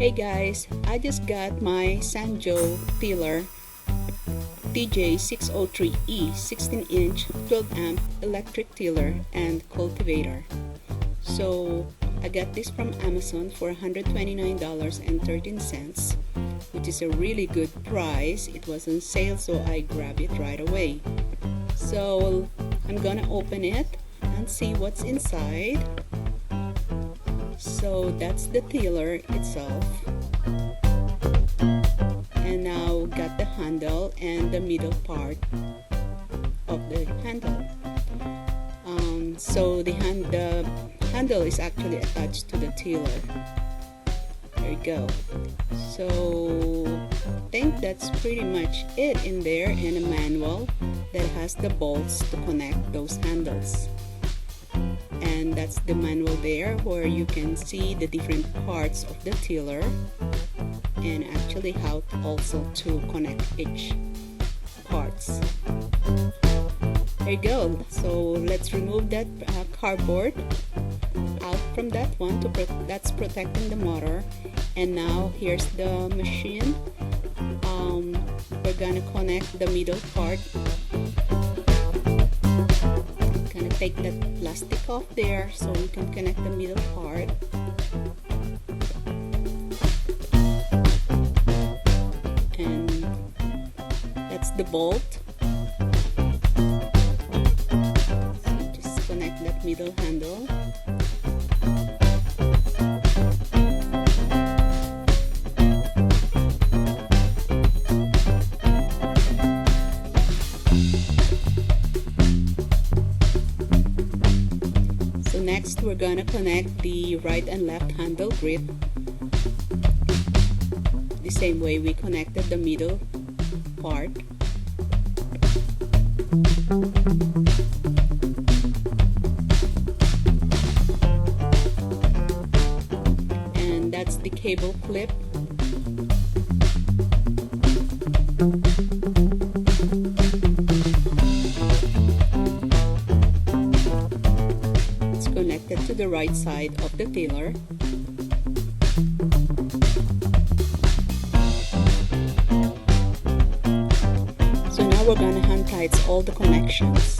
Hey guys, I just got my SunJoe tiller TJ603E 16-inch 12-amp electric tiller and cultivator. So I got this from Amazon for $129.13, which is a really good price. It was on sale, so I grabbed it right away. So I'm gonna open it and see what's inside. So that's the tiller itself, and now got the handle and the middle part of the handle. So the handle is actually attached to the tiller. There you go. So I think that's pretty much it in there, and a manual that has the bolts to connect those handles. And that's the manual there, where you can see the different parts of the tiller and actually how also to connect each parts. There you go. So let's remove that cardboard out from that one that's protecting the motor. And now here's the machine. We're gonna connect the middle part. Take that plastic off there so we can connect the middle part. And that's the bolt. So just connect that middle handle. Next, we're gonna connect the right and left handle grip the same way we connected the middle part. And that's the cable clip. Connected to the right side of the tiller. So now we're gonna hand tight all the connections.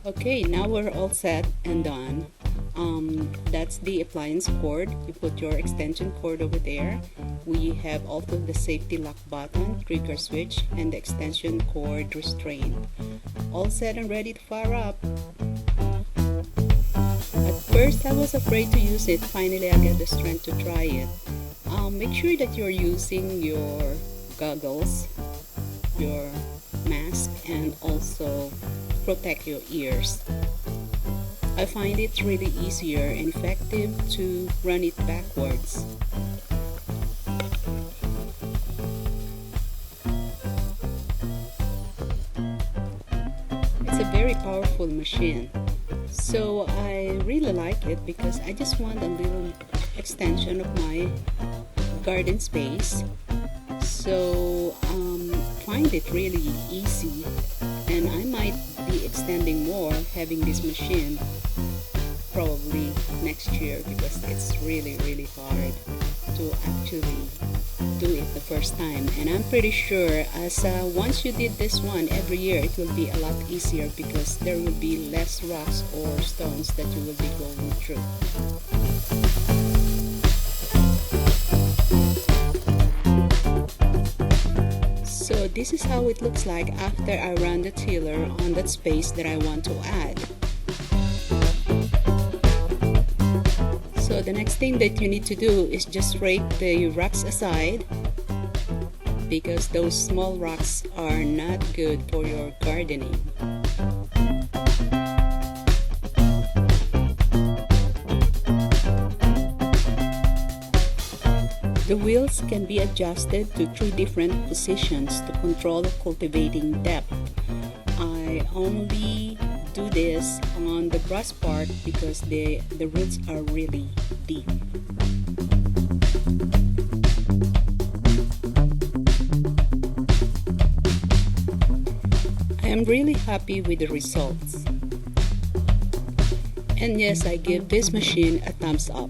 Okay, now we're all set and done. That's the appliance cord. You put your extension cord over there. We have also the safety lock button, trigger switch, and the extension cord restraint. All set and ready to fire up. At first I was afraid to use it. Finally I got the strength to try it. Make sure that you're using your goggles, your mask, and also protect your ears. I find it really easier and effective to run it backwards. It's a very powerful machine. So I really like it because I just want a little extension of my garden space. So find it really easy, and I might be extending more having this machine probably next year, because it's really hard to actually do it the first time. And I'm pretty sure as once you did this one every year, it will be a lot easier because there will be less rocks or stones that you will be going through. So this is how it looks like after I run the tiller on that space that I want to add. So the next thing that you need to do is just rake the rocks aside, because those small rocks are not good for your gardening. The wheels can be adjusted to 3 different positions to control cultivating depth. I I only do this on the brush part because the roots are really deep. I am really happy with the results. And yes, I give this machine a thumbs up.